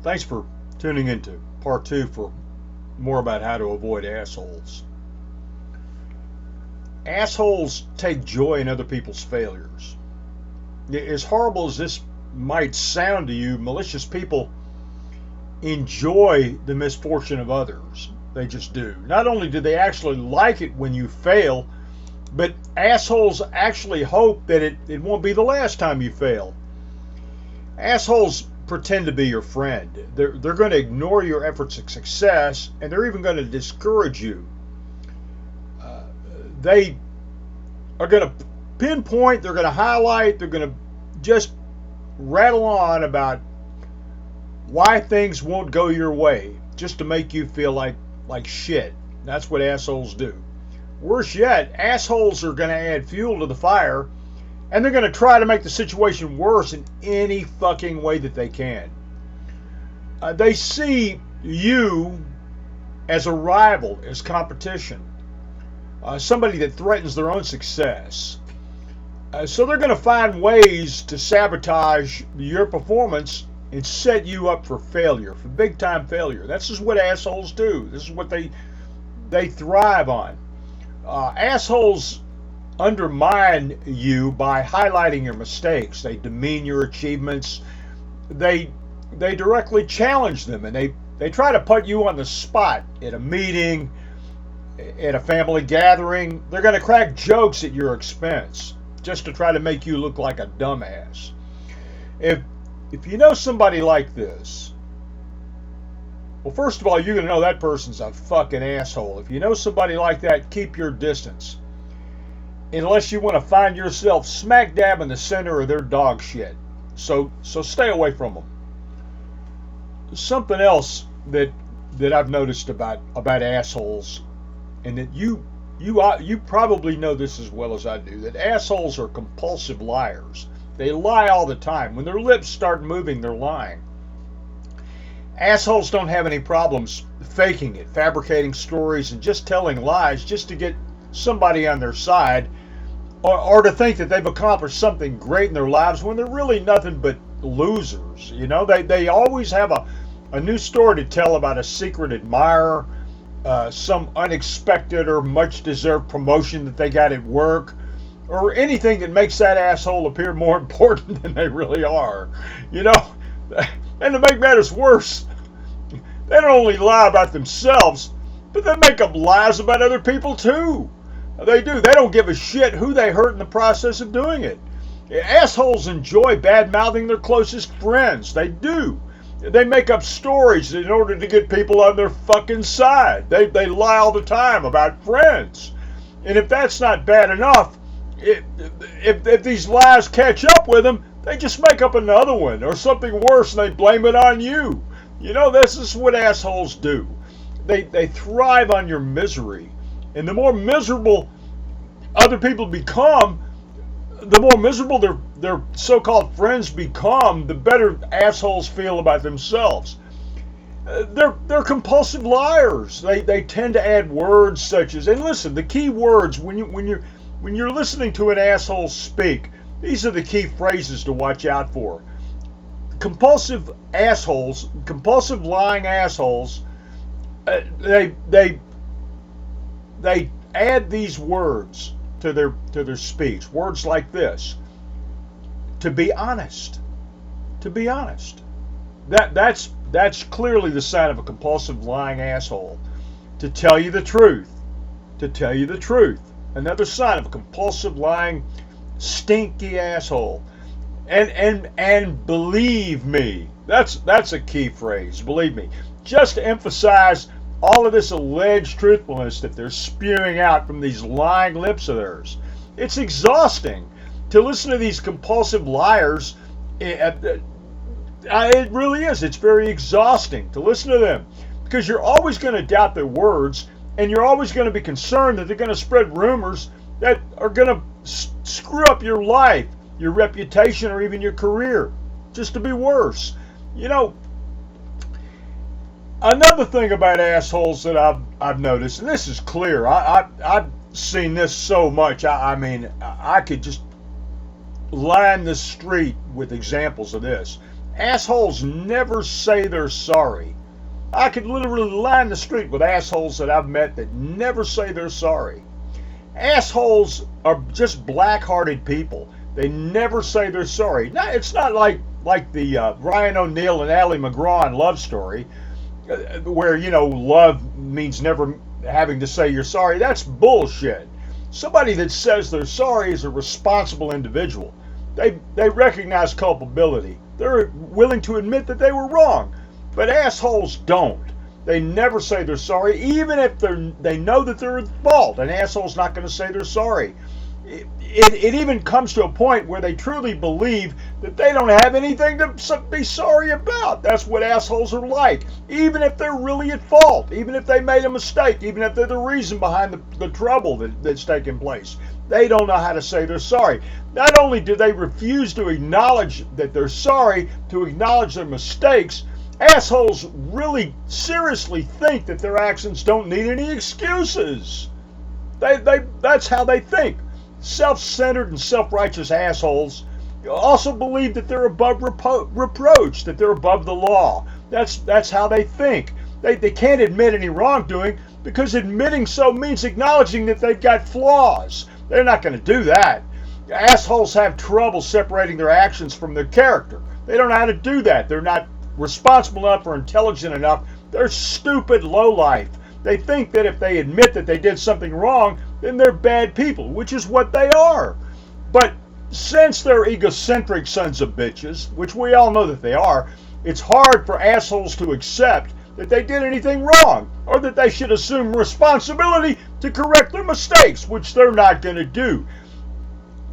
Thanks for tuning into part 2 for more about how to avoid assholes. Assholes take joy in other people's failures. As horrible as this might sound to you, malicious people enjoy the misfortune of others. They just do. Not only do they actually like it when you fail, but assholes actually hope that it won't be the last time you fail. Assholes pretend to be your friend. They're going to ignore your efforts at success, and they're even going to discourage you. They are going to pinpoint, they're going to highlight, they're going to just rattle on about why things won't go your way, just to make you feel like shit. That's what assholes do. Worse yet, assholes are going to add fuel to the fire, and they're going to try to make the situation worse in any fucking way that they can. They see you as a rival, as competition, somebody that threatens their own success. So they're going to find ways to sabotage your performance and set you up for failure, for big time failure. This is what assholes do. This is what they thrive on. Assholes undermine you by highlighting your mistakes. They demean your achievements. They directly challenge them, and they try to put you on the spot at a meeting, at a family gathering. They're going to crack jokes at your expense just to try to make you look like a dumbass. If you know somebody like this, well, first of all, you're going to know that person's a fucking asshole. If you know somebody like that, keep your distance. Unless you want to find yourself smack dab in the center of their dog shit. So stay away from them. Something else that I've noticed about assholes, and that you probably know this as well as I do, that assholes are compulsive liars. They lie all the time. When their lips start moving, they're lying. Assholes don't have any problems faking it, fabricating stories, and just telling lies just to get somebody on their side, or to think that they've accomplished something great in their lives when they're really nothing but losers. You know, they always have a new story to tell about a secret admirer, some unexpected or much deserved promotion that they got at work, or anything that makes that asshole appear more important than they really are. You know, and to make matters worse, they don't only lie about themselves, but they make up lies about other people too. They do. They don't give a shit who they hurt in the process of doing it. Assholes enjoy bad-mouthing their closest friends. They do. They make up stories in order to get people on their fucking side. They lie all the time about friends. And if that's not bad enough, if these lies catch up with them, they just make up another one or something worse, and they blame it on you. You know, this is what assholes do. They thrive on your misery. And the more miserable other people become, the more miserable their so-called friends become, the better assholes feel about themselves. They're compulsive liars. They tend to add words such as, and listen, the key words when you're listening to an asshole speak, these are the key phrases to watch out for. Compulsive assholes, compulsive lying assholes, they add these words to their speech. Words like this: to be honest. To be honest. That's clearly the sign of a compulsive lying asshole. To tell you the truth. To tell you the truth. Another sign of a compulsive lying stinky asshole. And believe me. That's a key phrase. Believe me. Just to emphasize all of this alleged truthfulness that they're spewing out from these lying lips of theirs. It's exhausting to listen to these compulsive liars. It really is. It's very exhausting to listen to them, because you're always going to doubt their words, and you're always going to be concerned that they're going to spread rumors that are going to screw up your life, your reputation, or even your career, just to be worse. You know, another thing about assholes that I've noticed, and this is clear, I've seen this so much, I mean, I could just line the street with examples of this. Assholes never say they're sorry. I could literally line the street with assholes that I've met that never say they're sorry. Assholes are just black-hearted people. They never say they're sorry. Now, it's not like the Ryan O'Neal and Ally McGraw love story, where love means never having to say you're sorry. That's bullshit. Somebody that says they're sorry is a responsible individual. They recognize culpability. They're willing to admit that they were wrong. But assholes don't. They never say they're sorry, even if they know that they're at fault. An asshole's not going to say they're sorry. It even comes to a point where they truly believe that they don't have anything to be sorry about. That's what assholes are like. Even if they're really at fault, even if they made a mistake, even if they're the reason behind the trouble that's taken place, they don't know how to say they're sorry. Not only do they refuse to acknowledge that they're sorry, to acknowledge their mistakes, assholes really seriously think that their actions don't need any excuses. That's how they think. Self-centered and self-righteous assholes also believe that they're above reproach, that they're above the law. That's how they think. They can't admit any wrongdoing because admitting so means acknowledging that they've got flaws. They're not going to do that. Assholes have trouble separating their actions from their character. They don't know how to do that. They're not responsible enough or intelligent enough. They're stupid lowlife. They think that if they admit that they did something wrong, then they're bad people, which is what they are. But since they're egocentric sons of bitches, which we all know that they are, it's hard for assholes to accept that they did anything wrong or that they should assume responsibility to correct their mistakes, which they're not going to do.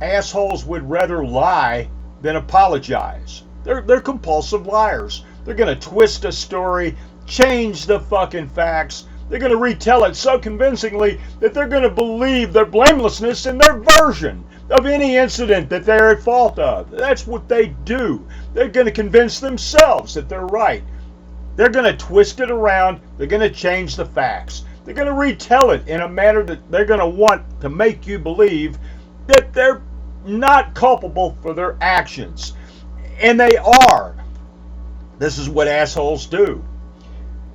Assholes would rather lie than apologize. They're compulsive liars. They're going to twist a story, change the fucking facts. They're going to retell it so convincingly that they're going to believe their blamelessness in their version of any incident that they're at fault of. That's what they do. They're going to convince themselves that they're right. They're going to twist it around. They're going to change the facts. They're going to retell it in a manner that they're going to want to make you believe that they're not culpable for their actions. And they are. This is what assholes do.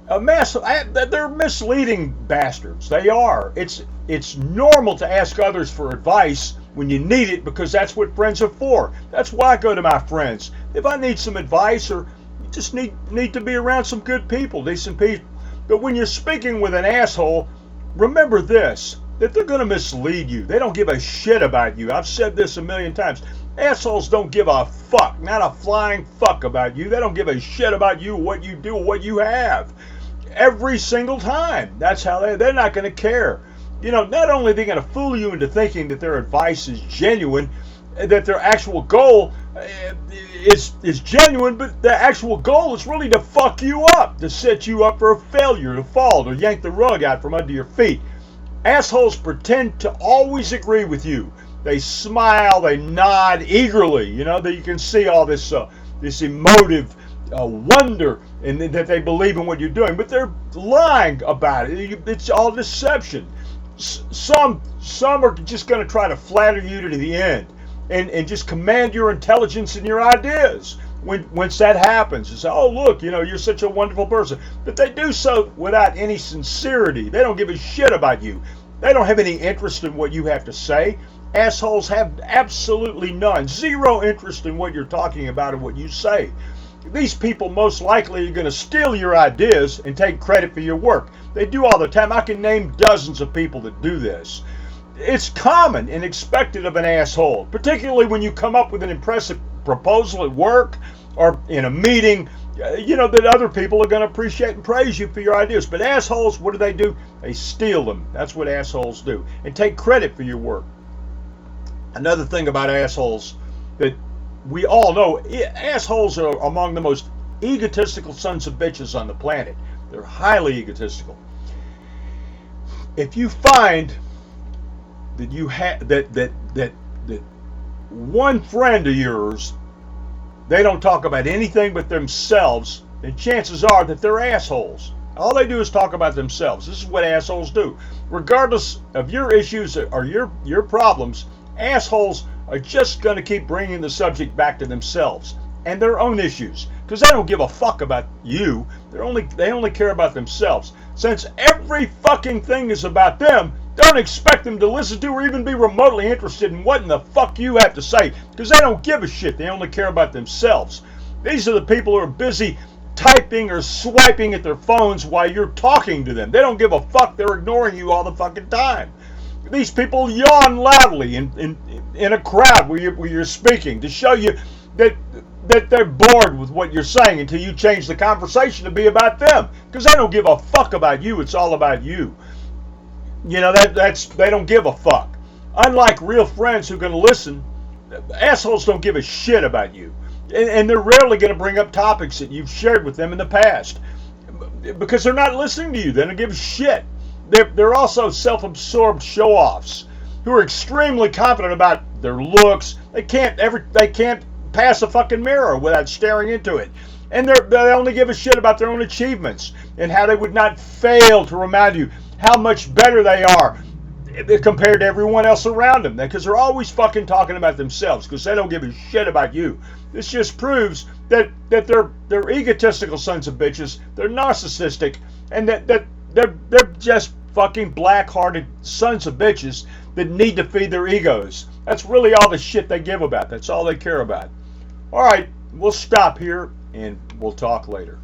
They're misleading bastards. They are. It's normal to ask others for advice when you need it because that's what friends are for. That's why I go to my friends. If I need some advice or just need to be around some good people, decent people. But when you're speaking with an asshole, remember this, that they're going to mislead you. They don't give a shit about you. I've said this a million times. Assholes don't give a fuck, not a flying fuck about you. They don't give a shit about you, what you do, what you have. Every single time. That's how they're not going to care. Not only are they going to fool you into thinking that their advice is genuine, that their actual goal is genuine, but the actual goal is really to fuck you up, to set you up for a failure, to fall, to yank the rug out from under your feet. Assholes pretend to always agree with you. They smile, they nod eagerly. That you can see all this emotive wonder and that they believe in what you're doing, but they're lying about it. It's all deception. Some are just going to try to flatter you to the end and just command your intelligence and your ideas. Once that happens, and say, oh look, you're such a wonderful person. But they do so without any sincerity. They don't give a shit about you. They don't have any interest in what you have to say. Assholes have absolutely none. Zero interest in what you're talking about and what you say. These people most likely are going to steal your ideas and take credit for your work. They do all the time. I can name dozens of people that do this. It's common and expected of an asshole, particularly when you come up with an impressive proposal at work or in a meeting, that other people are going to appreciate and praise you for your ideas. But assholes, what do? They steal them. That's what assholes do. And take credit for your work. Another thing about assholes that we all know, assholes are among the most egotistical sons of bitches on the planet. They're highly egotistical. If you find that you have that one friend of yours, they don't talk about anything but themselves, then chances are that they're assholes. All they do is talk about themselves. This is what assholes do. Regardless of your issues or your problems, assholes are just going to keep bringing the subject back to themselves and their own issues. because they don't give a fuck about you. They only care about themselves. Since every fucking thing is about them, don't expect them to listen to or even be remotely interested in what in the fuck you have to say, because they don't give a shit. They only care about themselves. These are the people who are busy typing or swiping at their phones while you're talking to them. They don't give a fuck. They're ignoring you all the fucking time. These people yawn loudly in a crowd where you're speaking to show you that they're bored with what you're saying until you change the conversation to be about them, because they don't give a fuck about you. It's all about you. You know, they don't give a fuck. Unlike real friends who can listen, assholes don't give a shit about you. And they're rarely going to bring up topics that you've shared with them in the past, because they're not listening to you. They don't give a shit. They're also self-absorbed show-offs who are extremely confident about their looks. They can't pass a fucking mirror without staring into it. And they only give a shit about their own achievements and how they would not fail to remind you how much better they are compared to everyone else around them, because they're always fucking talking about themselves, because they don't give a shit about you. This just proves that they're egotistical sons of bitches, they're narcissistic, and that they're just fucking black-hearted sons of bitches that need to feed their egos. That's really all the shit they give about. That's all they care about. All right, we'll stop here and we'll talk later.